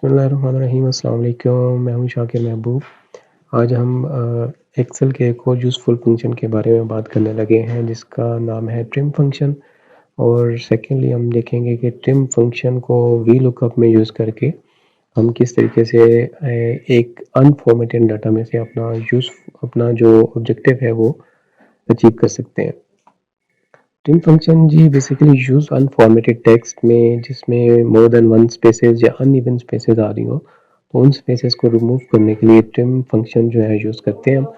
बिस्मिल्लाहिर्रहमानिर्रहीम। अस्सलाम वालेकुम। मैं हूं शाकिर महबूब। आज हम एक्सेल के एक और यूज़फुल फंक्शन के बारे में बात करने लगे हैं जिसका नाम है ट्रिम फंक्शन। और सेकेंडली हम देखेंगे कि ट्रिम फंक्शन को वी लुकअप में यूज़ करके हम किस तरीके से एक अनफॉर्मेटेड डाटा में से अपना जो ऑब्जेक्टिव है वो अचीव कर सकते हैं। ट्रिम फंक्शन जी बेसिकली यूज अनफॉर्मेटेड टेक्स्ट में जिसमें मोर देन वन स्पेसेस या अनइवन स्पेसेस आ रही हो, तो उन स्पेसेस को रिमूव करने के लिए ट्रिम फंक्शन जो है यूज़ करते हैं हम।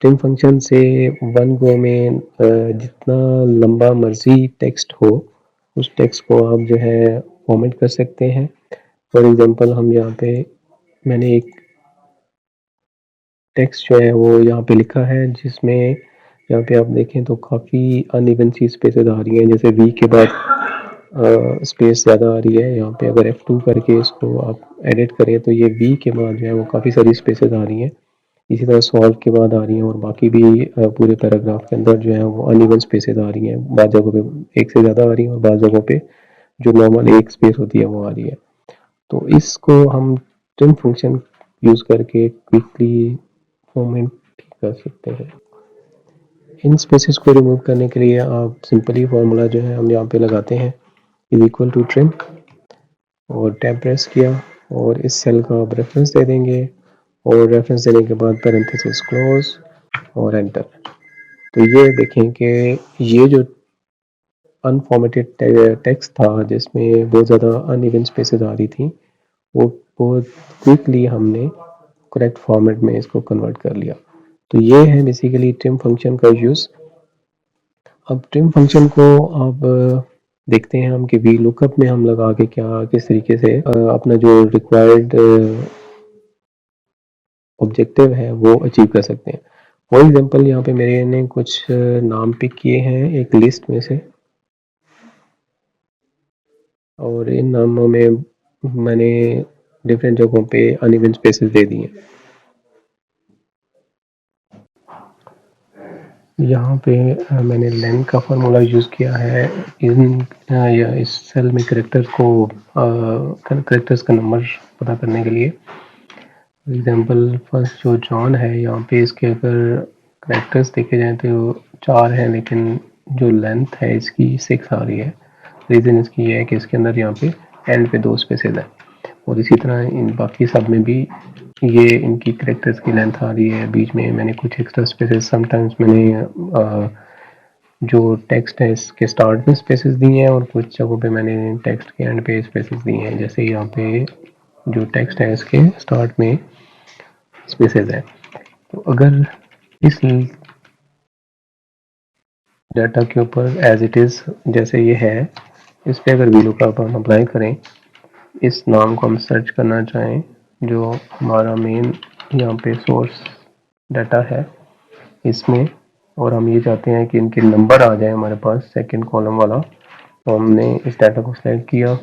ट्रिम फंक्शन से वन गो में जितना लंबा मर्जी टेक्स्ट हो उस टेक्स्ट को आप जो है फॉर्मेट कर सकते हैं। फॉर एग्जांपल हम यहाँ पे मैंने एक टेक्स्ट जो है वो यहाँ पे लिखा है जिसमें यहाँ पे आप देखें तो काफ़ी अनइवन सी स्पेसेस आ रही हैं, जैसे वी के बाद स्पेस ज़्यादा आ रही है। यहाँ पे अगर F2 करके इसको आप एडिट करें तो ये वी के बाद जो है वो काफ़ी सारी स्पेसेस आ रही हैं। इसी तरह सॉल्व के बाद आ रही हैं और बाकी भी पूरे पैराग्राफ के अंदर जो है वो अनइवन स्पेसेस आ रही हैं। बाद जगहों पे एक से ज़्यादा आ रही हैं और बाद जगहों पे जो नॉर्मल एक स्पेस होती है वो आ रही है। तो इसको हम ट्रिम फंक्शन यूज़ करके क्विकली फॉर्मेट कर सकते हैं। इन स्पेसेस को रिमूव करने के लिए आप सिंपली फार्मूला जो है हम यहाँ पे लगाते हैं इज इक्वल टू ट्रिम और टैब प्रेस किया और इस सेल का आप रेफरेंस दे देंगे और रेफरेंस देने के बाद पैरेंथेसिस क्लोज और एंटर। तो ये देखें कि ये जो अनफॉर्मेटेड टेक्स्ट था जिसमें बहुत ज़्यादा अनइवन स्पेसेस आ रही थी वो बहुत क्विकली हमने करेक्ट फॉर्मेट में इसको कन्वर्ट कर लिया। तो ये है बेसिकली ट्रिम फंक्शन का यूज़। अब ट्रिम फंक्शन को अब देखते हैं हम कि वी लुकअप में हम लगा के क्या किस तरीके से अपना जो रिक्वायर्ड ऑब्जेक्टिव है वो अचीव कर सकते हैं। फॉर एग्जांपल यहाँ पे मेरे ने कुछ नाम पिक किए हैं एक लिस्ट में से और इन नामों में मैंने डिफरेंट जगहों पे अनइवन स्पेसेस दे दिए। यहाँ पे मैंने लेंथ का फार्मूला यूज़ किया है इस सेल में करेक्टर्स का नंबर पता करने के लिए। एग्जांपल फर्स्ट जो जॉन है यहाँ पे इसके अगर करेक्टर्स देखे जाएँ तो 4 हैं लेकिन जो लेंथ है इसकी 6 आ रही है। रीज़न इसकी ये है कि इसके अंदर यहाँ पे एंड पे 2 स्पेसेस हैं और इसी तरह इन बाकी सब में भी ये इनकी करेक्टर्स की लेंथ आ रही है। बीच में मैंने कुछ एक्स्ट्रा स्पेसेस समटाइम्स मैंने जो टेक्स्ट है इसके स्टार्ट में स्पेसेस दिए हैं और कुछ जगहों पे मैंने टेक्स्ट के एंड पे स्पेसेस दिए हैं। जैसे यहाँ पे जो टेक्स्ट है इसके स्टार्ट में स्पेसेस है। तो अगर इस डाटा के ऊपर एज इट इज़ जैसे ये है इस पर अगर वी लुकअप हम अप्लाई करें, इस नाम को हम सर्च करना चाहें जो हमारा मेन यहाँ पे सोर्स डाटा है इसमें, और हम ये चाहते हैं कि इनके नंबर आ जाए हमारे पास सेकंड कॉलम वाला, तो हमने इस डाटा को सिलेक्ट किया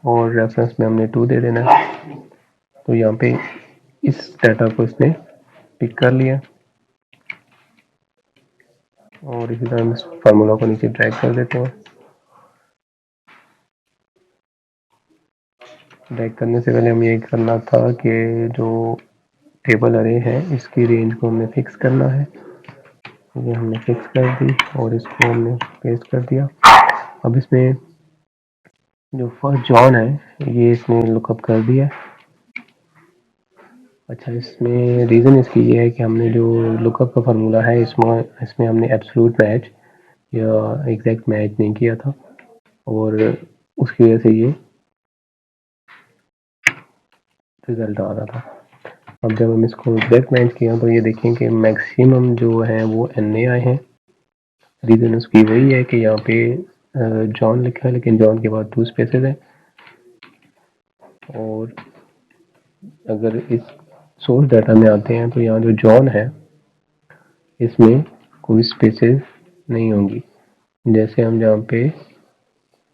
और रेफरेंस में हमने 2 दे देना है। तो यहाँ पे इस डाटा को इसने पिक कर लिया और इसी तरह हम इस फार्मूला को नीचे ड्रैग कर देते हैं। ड्रैग करने से पहले हमें ये करना था कि जो टेबल अरे है इसकी रेंज को हमने फिक्स करना है। ये हमने फिक्स कर दी और इसको हमने पेस्ट कर दिया। अब इसमें जो फर्स्ट जॉन है ये इसने लुकअप कर दिया। अच्छा, इसमें रीज़न इसकी ये है कि हमने जो लुकअप का फार्मूला है इसमें हमने एब्सोल्यूट मैच या एग्जैक्ट मैच नहीं किया था और उसकी वजह से ये रिजल्ट आ रहा था। अब जब हम इसको एग्जैक्ट मैच किया तो ये देखें कि मैक्सिमम जो है वो NA आए हैं। रीज़न उसकी वही है कि यहाँ पे जॉन लिखा है लेकिन जॉन के बाद 2 स्पेसेस हैं और अगर इस सोर्स डाटा में आते हैं तो यहाँ जो जॉन है इसमें कोई स्पेसेस नहीं होंगी। जैसे हम यहाँ पे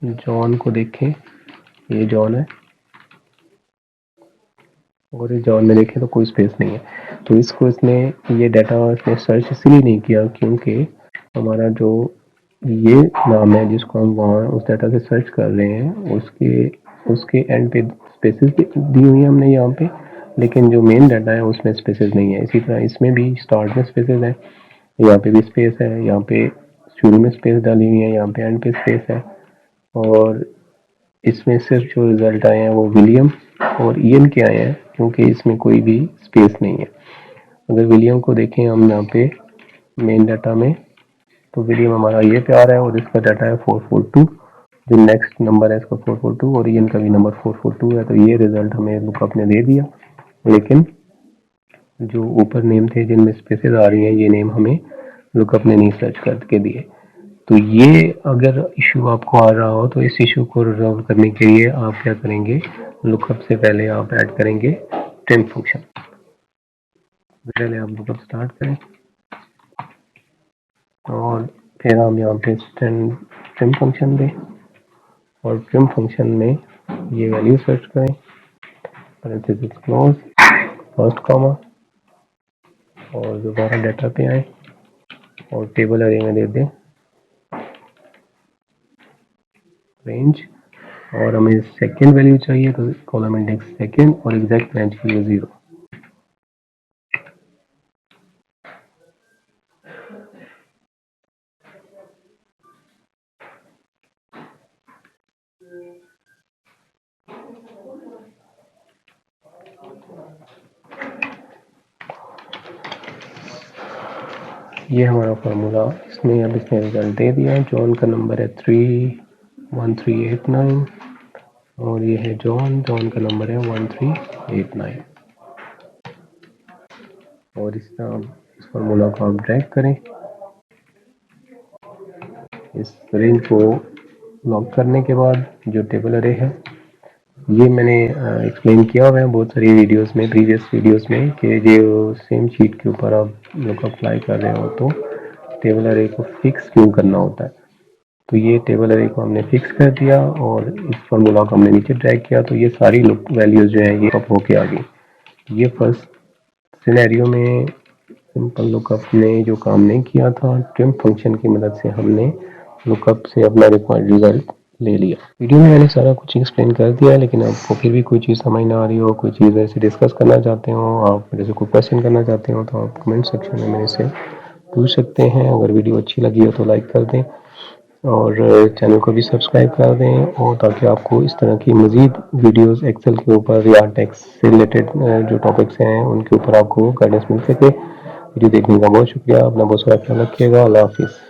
जॉन को देखें, ये जॉन है और इस जॉन में देखें तो कोई स्पेस नहीं है। तो इसको इसने ये डाटा इसने सर्च इसलिए नहीं किया क्योंकि हमारा जो ये नाम है जिसको हम वहाँ उस डाटा से सर्च कर रहे हैं उसके एंड पे स्पेसेस दी हुई है हमने यहाँ पे, लेकिन जो मेन डाटा है उसमें स्पेसेस नहीं है। इसी तरह इसमें भी स्टार्ट में स्पेसेस है, यहाँ पे भी स्पेस है, यहाँ पे शुरू में स्पेस डाली हुई है, यहाँ पे एंड पे स्पेस है। और इसमें सिर्फ जो रिजल्ट आए हैं वो विलियम और ईएन के आए हैं, क्योंकि इसमें कोई भी स्पेस नहीं है। अगर विलियम को देखें हम यहाँ पे मेन डाटा में, तो विलियम हमारा ये पे आ रहा है और इसका डाटा है 442, जो नेक्स्ट नंबर है इसका 442 और ईएन का भी नंबर 442 है। तो ये रिजल्ट हमें लुकअप ने दे दिया, लेकिन जो ऊपर नेम थे जिनमें स्पेसेस आ रही हैं, ये नेम हमें लुकअप ने नहीं सर्च करके दिए। तो ये अगर इशू आपको आ रहा हो तो इस इशू को रिजॉल्व करने के लिए आप क्या करेंगे, लुकअप से पहले आप ऐड करेंगे ट्रिम फंक्शन। पहले आप लुकअप स्टार्ट करें और फिर हम यहाँ पे ट्रिम फंक्शन दें और ट्रिम फंक्शन में ये वैल्यू सर्च करें, पैरेंथेसिस क्लोज, फर्स्ट कॉमा, और दोबारा डाटा पे आए और टेबल अरे में दे दें रेंज, और हमें सेकेंड वैल्यू चाहिए तो कॉलम इंडेक्स सेकेंड और एग्जैक्ट रेंज की 0। ये हमारा फार्मूला, इसमें अब इसने रिजल्ट दे दिया है। जॉन का नंबर है 31389 और ये है जॉन का नंबर है 1389। और इस फार्मूला को आप ड्रैग करें, इस रेंज को लॉक करने के बाद जो टेबल अरे है, ये मैंने एक्सप्लेन किया हुआ है बहुत सारी वीडियोस में, प्रीवियस वीडियोस में, कि जो सेम शीट के ऊपर आप लुकअप अप्लाई कर रहे हो तो टेबल अरे को फिक्स क्यों करना होता है। तो ये टेबल अरे को हमने फिक्स कर दिया और इस फार्मूला को हमने नीचे ड्रैग किया, तो ये सारी वैल्यूज जो है ये अप होके आ गई। ये फर्स्ट सिनेरियो में सिंपल लुकअप ने जो काम नहीं किया था, ट्रिम फंक्शन की मदद से हमने लुकअप से अपना रिक्वायर्ड रिजल्ट ले लिया। वीडियो में मैंने सारा कुछ एक्सप्लेन कर दिया है, लेकिन आपको फिर भी कोई चीज़ समझ ना आ रही हो, कोई चीज़ ऐसे डिस्कस करना चाहते हो, आप मेरे से कोई क्वेश्चन करना चाहते हो, तो आप कमेंट सेक्शन में मेरे से पूछ सकते हैं। अगर वीडियो अच्छी लगी हो तो लाइक कर दें और चैनल को भी सब्सक्राइब कर दें, और ताकि आपको इस तरह की मज़ीद वीडियोस एक्सेल के ऊपर या टेक्स्ट से रिलेटेड जो टॉपिक्स हैं उनके ऊपर आपको गाइडेंस मिल सके। वीडियो देखने का बहुत शुक्रिया। अपना बहुत सारा ख्याल रखिएगा। अल्लाह हाफिज़।